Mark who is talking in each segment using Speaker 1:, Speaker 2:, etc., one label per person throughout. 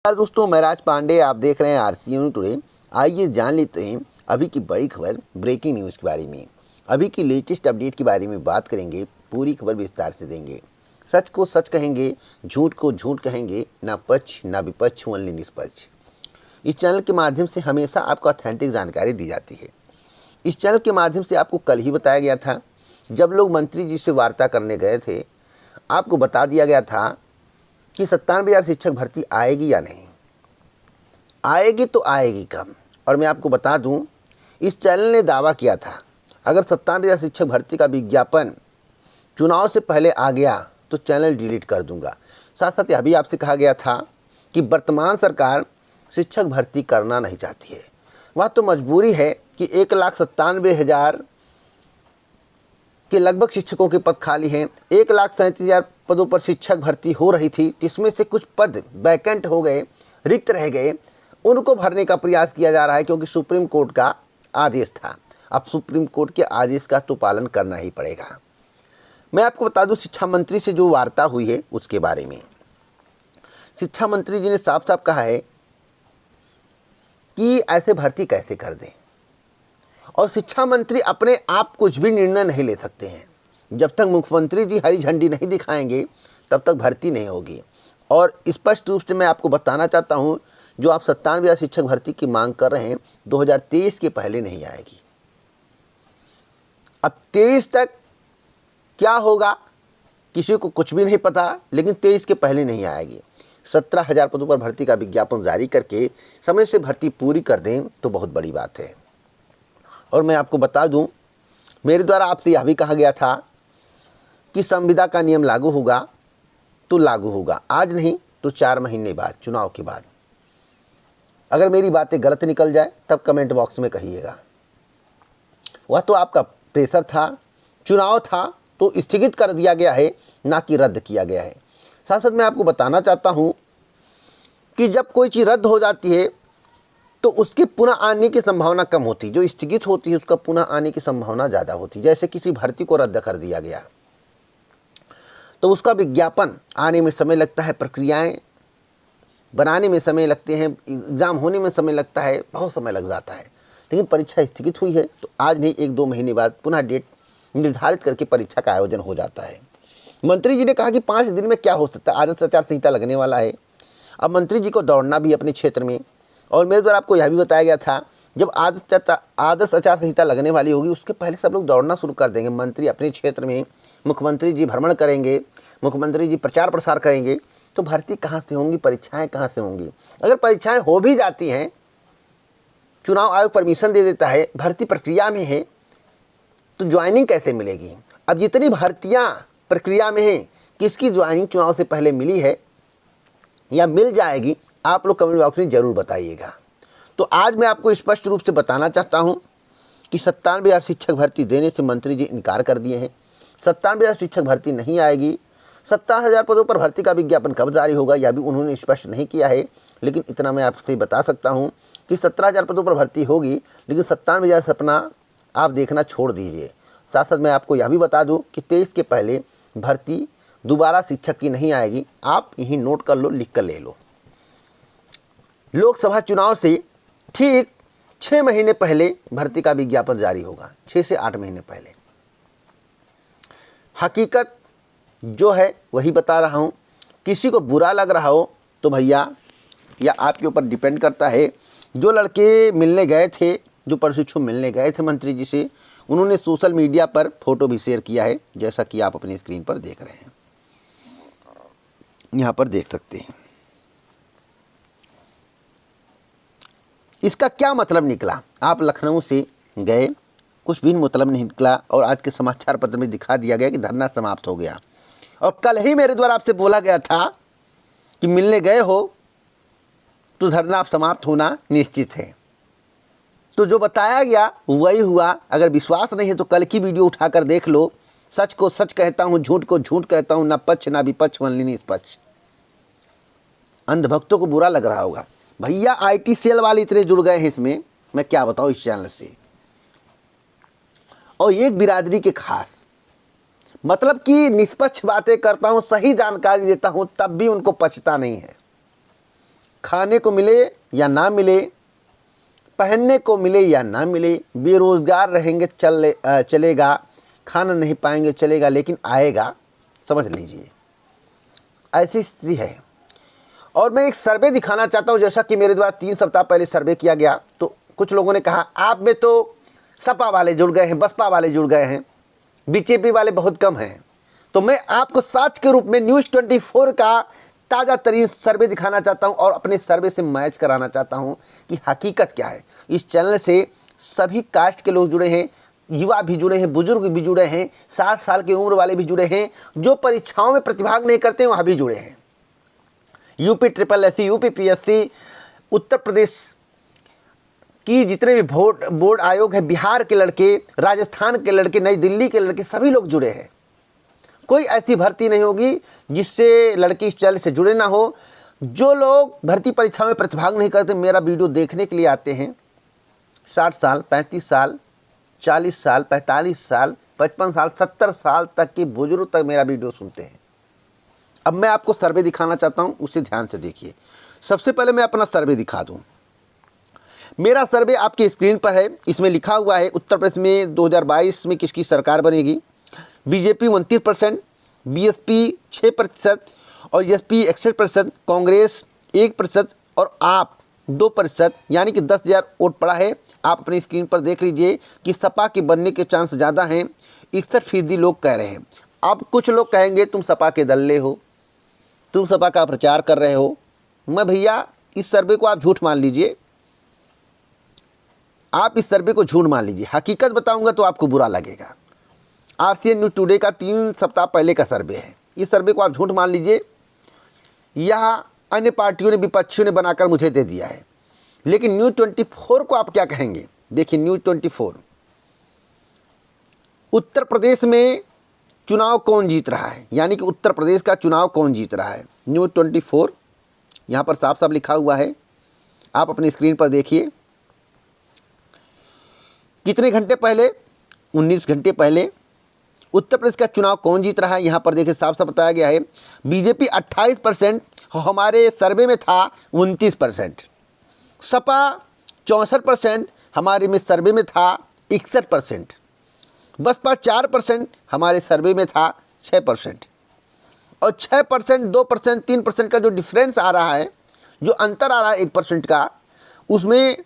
Speaker 1: दोस्तों, मैं राज पांडे, आप देख रहे हैं RCN टुडे। आइए जान लेते हैं अभी की बड़ी खबर, ब्रेकिंग न्यूज़ के बारे में। अभी की लेटेस्ट अपडेट के बारे में बात करेंगे, पूरी खबर विस्तार से देंगे। सच को सच कहेंगे, झूठ को झूठ कहेंगे, ना पक्ष ना विपक्ष, ओनली निष्पक्ष। इस चैनल के माध्यम से हमेशा आपको ऑथेंटिक जानकारी दी जाती है। इस चैनल के माध्यम से आपको कल ही बताया गया था, जब लोग मंत्री जी से वार्ता करने गए थे, आपको बता दिया गया था कि 97,000 शिक्षक भर्ती आएगी या नहीं। आएगी तो आएगी कब। और मैं आपको बता दूं, इस चैनल ने दावा किया था अगर 97,000 शिक्षक भर्ती का विज्ञापन चुनाव से पहले आ गया तो चैनल डिलीट कर दूंगा। साथ साथ यह भी आपसे कहा गया था कि वर्तमान सरकार शिक्षक भर्ती करना नहीं चाहती है। वह तो मजबूरी है कि 1,97,000 के लगभग शिक्षकों के पद खाली हैं। 1,37,000 पदों पर शिक्षक भर्ती हो रही थी, जिसमें से कुछ पद वैकेंट हो गए, रिक्त रह गए। उनको भरने का प्रयास किया जा रहा है, क्योंकि सुप्रीम कोर्ट का आदेश था। अब सुप्रीम कोर्ट के आदेश का तो पालन करना ही पड़ेगा। मैं आपको बता दूं, शिक्षा मंत्री से जो वार्ता हुई है उसके बारे में। शिक्षा मंत्री जी ने साफ साफ कहा है कि ऐसे भर्ती कैसे कर दें, और शिक्षा मंत्री अपने आप कुछ भी निर्णय नहीं ले सकते हैं। जब तक मुख्यमंत्री जी हरी झंडी नहीं दिखाएंगे तब तक भर्ती नहीं होगी। और स्पष्ट रूप से मैं आपको बताना चाहता हूं, जो आप 97,000 शिक्षक भर्ती की मांग कर रहे हैं, 2023 के पहले नहीं आएगी। अब 23 तक क्या होगा किसी को कुछ भी नहीं पता, लेकिन 23 के पहले नहीं आएगी। 17,000 पदों पर भर्ती का विज्ञापन जारी करके समय से भर्ती पूरी कर दें तो बहुत बड़ी बात है। और मैं आपको बता दूं, मेरे द्वारा आपसे यह भी कहा गया था कि संविदा का नियम लागू होगा तो लागू होगा, आज नहीं तो 4 महीने बाद, चुनाव के बाद। अगर मेरी बातें गलत निकल जाए तब कमेंट बॉक्स में कहिएगा। वह तो आपका प्रेशर था, चुनाव था, तो स्थगित कर दिया गया है, ना कि रद्द किया गया है। साथ साथ मैं आपको बताना चाहता हूं कि जब कोई चीज़ रद्द हो जाती है तो उसके पुनः आने की संभावना कम होती, जो स्थगित होती है उसका पुनः आने की संभावना ज़्यादा होती। जैसे किसी भर्ती को रद्द कर दिया गया तो उसका विज्ञापन आने में समय लगता है, प्रक्रियाएं बनाने में समय लगते हैं, एग्ज़ाम होने में समय लगता है, बहुत समय लग जाता है। लेकिन परीक्षा स्थगित हुई है तो आज नहीं 1-2 महीने बाद पुनः डेट निर्धारित करके परीक्षा का आयोजन हो जाता है। मंत्री जी ने कहा कि 5 दिन में क्या हो सकता है, आदर्श आचार संहिता लगने वाला है। अब मंत्री जी को दौड़ना भी अपने क्षेत्र में, और मेरे द्वारा आपको यह भी बताया गया था, जब आदर्श आचार संहिता लगने वाली होगी उसके पहले सब लोग दौड़ना शुरू कर देंगे। मंत्री अपने क्षेत्र में, मुख्यमंत्री जी भ्रमण करेंगे, मुख्यमंत्री जी प्रचार प्रसार करेंगे, तो भर्ती कहाँ से होंगी, परीक्षाएं कहाँ से होंगी। अगर परीक्षाएं हो भी जाती हैं, चुनाव आयोग परमिशन दे देता है, भर्ती प्रक्रिया में है, तो ज्वाइनिंग कैसे मिलेगी। अब जितनी भर्तियाँ प्रक्रिया में हैं, किसकी ज्वाइनिंग चुनाव से पहले मिली है या मिल जाएगी, आप लोग कमेंट बॉक्स में ज़रूर बताइएगा। तो आज मैं आपको स्पष्ट रूप से बताना चाहता हूं कि 97,000 शिक्षक भर्ती देने से मंत्री जी इनकार कर दिए हैं। 97,000 शिक्षक भर्ती नहीं आएगी। 17,000 पदों पर भर्ती का विज्ञापन कब जारी होगा यह भी उन्होंने स्पष्ट नहीं किया है, लेकिन इतना मैं आपसे बता सकता हूं कि 17,000 पदों पर भर्ती होगी, लेकिन 97,000 सपना आप देखना छोड़ दीजिए। साथ साथ मैं आपको यह भी बता दूँ कि 23 के पहले भर्ती दोबारा शिक्षक की नहीं आएगी। आप यहीं नोट कर लो, लिख कर ले लो। लोकसभा चुनाव से ठीक 6 महीने पहले भर्ती का विज्ञापन जारी होगा, 6 से 8 महीने पहले। हकीकत जो है वही बता रहा हूं। किसी को बुरा लग रहा हो तो भैया या आपके ऊपर डिपेंड करता है। जो लड़के मिलने गए थे, जो प्रशिक्षु मिलने गए थे मंत्री जी से, उन्होंने सोशल मीडिया पर फोटो भी शेयर किया है, जैसा कि आप अपनी स्क्रीन पर देख रहे हैं, यहाँ पर देख सकते हैं। इसका क्या मतलब निकला, आप लखनऊ से गए, कुछ भी मतलब नहीं निकला, और आज के समाचार पत्र में दिखा दिया गया कि धरना समाप्त हो गया। और कल ही मेरे द्वारा आपसे बोला गया था कि मिलने गए हो तो धरना समाप्त होना निश्चित है। तो जो बताया गया वही हुआ। अगर विश्वास नहीं है तो कल की वीडियो उठाकर देख लो। सच को सच कहता हूँ, झूठ को झूठ कहता हूँ, ना पक्ष ना विपक्ष, ओनली निष्पक्ष। अंधभक्तों को बुरा लग रहा होगा, भैया IT सेल वाले इतने जुड़ गए हैं इसमें, मैं क्या बताऊँ इस चैनल से। और एक बिरादरी के खास, मतलब कि निष्पक्ष बातें करता हूँ, सही जानकारी देता हूँ, तब भी उनको पचता नहीं है। खाने को मिले या ना मिले, पहनने को मिले या ना मिले, बेरोजगार रहेंगे चलेगा, खाना नहीं पाएंगे चलेगा, लेकिन आएगा, समझ लीजिए ऐसी स्थिति है। और मैं एक सर्वे दिखाना चाहता हूं, जैसा कि मेरे द्वारा 3 सप्ताह पहले सर्वे किया गया, तो कुछ लोगों ने कहा आप में तो सपा वाले जुड़ गए हैं, बसपा वाले जुड़ गए हैं, बीजेपी वाले बहुत कम हैं। तो मैं आपको साच के रूप में न्यूज़ 24 का ताज़ा तरीन सर्वे दिखाना चाहता हूं और अपने सर्वे से मैच कराना चाहता हूं कि हकीकत क्या है। इस चैनल से सभी कास्ट के लोग जुड़े हैं, युवा भी जुड़े हैं, बुजुर्ग भी जुड़े हैं, 60 साल की उम्र वाले भी जुड़े हैं, जो परीक्षाओं में प्रतिभाग नहीं करते वहाँ भी जुड़े हैं। UP SSS, UP PSC, Uttar Pradesh की जितने भी बोर्ड आयोग है, बिहार के लड़के, राजस्थान के लड़के, नई दिल्ली के लड़के, सभी लोग जुड़े हैं। कोई ऐसी भर्ती नहीं होगी जिससे लड़के इस चैनल से जुड़े ना हो। जो लोग भर्ती परीक्षा में प्रतिभाग नहीं करते, मेरा वीडियो देखने के लिए आते हैं, 60 साल, 35 साल, 40 साल, 45 साल, 55 साल, 70 साल तक के बुजुर्ग तक मेरा वीडियो सुनते हैं। अब मैं आपको सर्वे दिखाना चाहता हूं, उसे ध्यान से देखिए। सबसे पहले मैं अपना सर्वे दिखा दूं। मेरा सर्वे आपकी स्क्रीन पर है। इसमें लिखा हुआ है उत्तर प्रदेश में 2022 में किसकी सरकार बनेगी। बीजेपी 29%, बीएसपी 6% और एसपी 61%, कांग्रेस 1% और आप 2%, यानी कि 10,000 वोट पड़ा है। आप अपनी स्क्रीन पर देख लीजिए कि सपा के बनने के चांस ज़्यादा हैं, 61% लोग कह रहे हैं। अब कुछ लोग कहेंगे तुम सपा के दल्ले हो, तुम सपा का प्रचार कर रहे हो। मैं भैया इस सर्वे को आप झूठ मान लीजिए, आप इस सर्वे को झूठ मान लीजिए। हकीकत बताऊंगा तो आपको बुरा लगेगा। RCN न्यूज़ टुडे का 3 सप्ताह पहले का सर्वे है। इस सर्वे को आप झूठ मान लीजिए, यह अन्य पार्टियों ने, विपक्षियों ने बनाकर मुझे दे दिया है। लेकिन न्यूज़ 24 को आप क्या कहेंगे। देखिए न्यूज़ 24, उत्तर प्रदेश में चुनाव कौन जीत रहा है, यानी कि उत्तर प्रदेश का चुनाव कौन जीत रहा है। न्यूज़ 24 यहाँ पर साफ साफ लिखा हुआ है, आप अपनी स्क्रीन पर देखिए। कितने घंटे पहले, 19 घंटे पहले उत्तर प्रदेश का चुनाव कौन जीत रहा है, यहाँ पर देखिए साफ साफ बताया गया है। बीजेपी 28%, हमारे सर्वे में था 29%। सपा 64%, हमारे में सर्वे में था 61%। बसपा 4%, हमारे सर्वे में था 6%। और 6%, 2%, 3% का जो डिफरेंस आ रहा है, जो अंतर आ रहा है 1% का, उसमें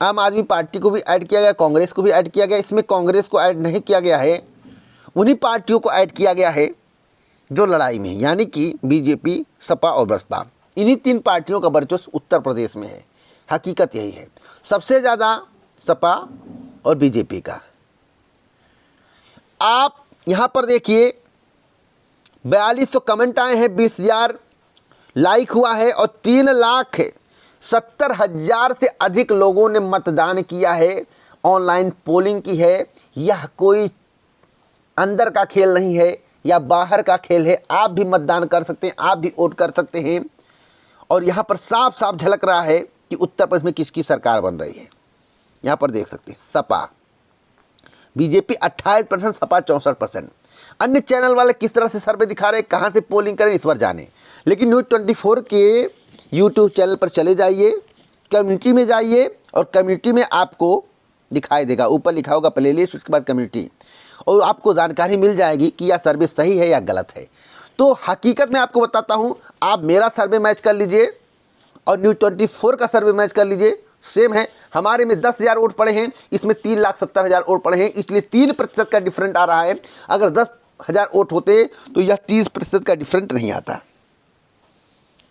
Speaker 1: आम आदमी पार्टी को भी ऐड किया गया, कांग्रेस को भी ऐड किया गया। इसमें कांग्रेस को ऐड नहीं किया गया है, उन्हीं पार्टियों को ऐड किया गया है जो लड़ाई में, यानी कि बीजेपी, सपा और बसपा। इन्हीं 3 पार्टियों का वर्चस्व उत्तर प्रदेश में है। हकीकत यही है, सबसे ज़्यादा सपा और बीजेपी का। आप यहाँ पर देखिए 4200 कमेंट आए हैं, 20,000 लाइक हुआ है और 3,70,000 से अधिक लोगों ने मतदान किया है, ऑनलाइन पोलिंग की है। यह कोई अंदर का खेल नहीं है या बाहर का खेल है। आप भी मतदान कर सकते हैं, आप भी वोट कर सकते हैं। और यहाँ पर साफ साफ झलक रहा है कि उत्तर प्रदेश में किसकी सरकार बन रही है। यहाँ पर देख सकते हैं सपा, बीजेपी 28%, सपा 64%। अन्य चैनल वाले किस तरह से सर्वे दिखा रहे हैं, कहाँ से पोलिंग करें, इस पर जाने। लेकिन न्यूज़ 24 के यूट्यूब चैनल पर चले जाइए, कम्युनिटी में जाइए और कम्युनिटी में आपको दिखाई देगा, ऊपर लिखा होगा प्लेलिस्ट, उसके बाद कम्युनिटी, और आपको जानकारी मिल जाएगी कि यह सर्वे सही है या गलत है। तो हकीकत में आपको बताता हूं, आप मेरा सर्वे मैच कर लीजिए और न्यूज़ 24 का सर्वे मैच कर लीजिए, सेम है। हमारे में 10,000 वोट पड़े हैं, इसमें 3,70,000 वोट पड़े हैं, इसलिए 3% का डिफरेंट आ रहा है। अगर 10,000 वोट होते तो यह 30% का डिफरेंट नहीं आता,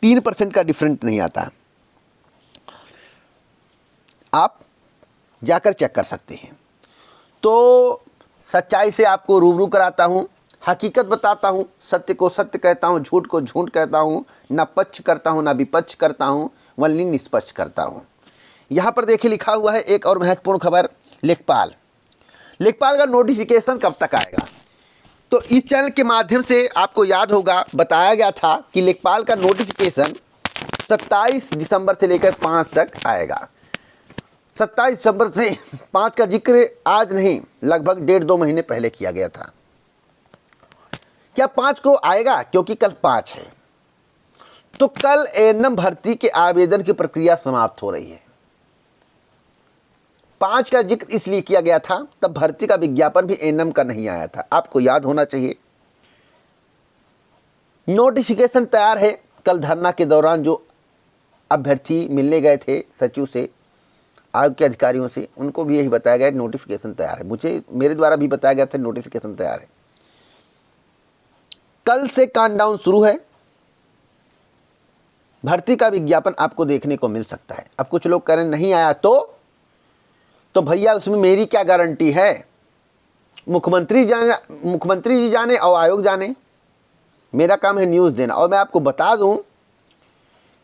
Speaker 1: 3% का डिफरेंट नहीं आता। आप जाकर चेक कर सकते हैं। तो सच्चाई से आपको रूबरू कराता हूं, हकीकत बताता हूं, सत्य को सत्य कहता हूं, झूठ को झूठ कहता हूं, ना पक्ष करता हूं ना विपक्ष करता हूं, वल्ली निष्पक्ष करता हूं। यहाँ पर देखिए लिखा हुआ है एक और महत्वपूर्ण खबर, लेखपाल का नोटिफिकेशन कब तक आएगा। तो इस चैनल के माध्यम से आपको याद होगा, बताया गया था कि लेखपाल का नोटिफिकेशन 27 दिसंबर से लेकर 5 तक आएगा। 27 दिसंबर से 5 का जिक्र आज नहीं, लगभग 1.5-2 महीने पहले किया गया था। क्या 5 को आएगा, क्योंकि कल 5 है। तो कल एएनएम भर्ती के आवेदन की प्रक्रिया समाप्त हो रही है। 5 का जिक्र इसलिए किया गया था, तब भर्ती का विज्ञापन भी एएनएम का नहीं आया था, आपको याद होना चाहिए। नोटिफिकेशन तैयार है। कल धरना के दौरान जो अभ्यर्थी मिलने गए थे सचिव से, आयोग के अधिकारियों से, उनको भी यही बताया गया नोटिफिकेशन तैयार है। मेरे द्वारा भी बताया गया था नोटिफिकेशन तैयार है। कल से काउंटडाउन शुरू है। भर्ती का विज्ञापन आपको देखने को मिल सकता है। अब कुछ लोग कह रहे नहीं आया तो भैया उसमें मेरी क्या गारंटी है? मुख्यमंत्री जी जाने और आयोग जाने, मेरा काम है न्यूज़ देना। और मैं आपको बता दूं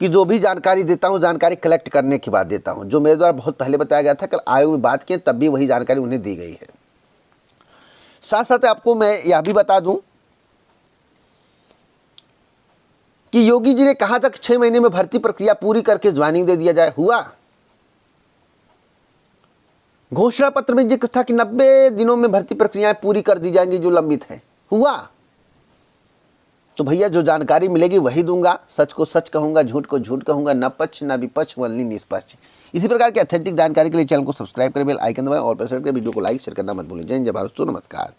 Speaker 1: कि जो भी जानकारी देता हूं, जानकारी कलेक्ट करने के बाद देता हूं। जो मेरे द्वारा बहुत पहले बताया गया था, कल आयोग में बात किए तब भी वही जानकारी उन्हें दी गई है। साथ साथ आपको मैं यह भी बता दूं कि योगी जी ने कहा था कि 6 महीने में भर्ती प्रक्रिया पूरी करके ज्वाइनिंग दे दिया जाए। हुआ? घोषणा पत्र में जिक्र था कि 90 दिनों में भर्ती प्रक्रियाएं पूरी कर दी जाएंगी जो लंबित हैं। हुआ? तो भैया जो जानकारी मिलेगी वही दूंगा। सच को सच कहूंगा, झूठ को झूठ कहूंगा, न पक्ष न विपक्ष, वनली निष्पक्ष। इसी प्रकार की ऑथेंटिक जानकारी के लिए चैनल को सब्सक्राइब करें, बेल आइकन दबाएं और प्रेस करके वीडियो को लाइक शेयर करना मत भूलें। जय हिंद, जय भारत, नमस्कार।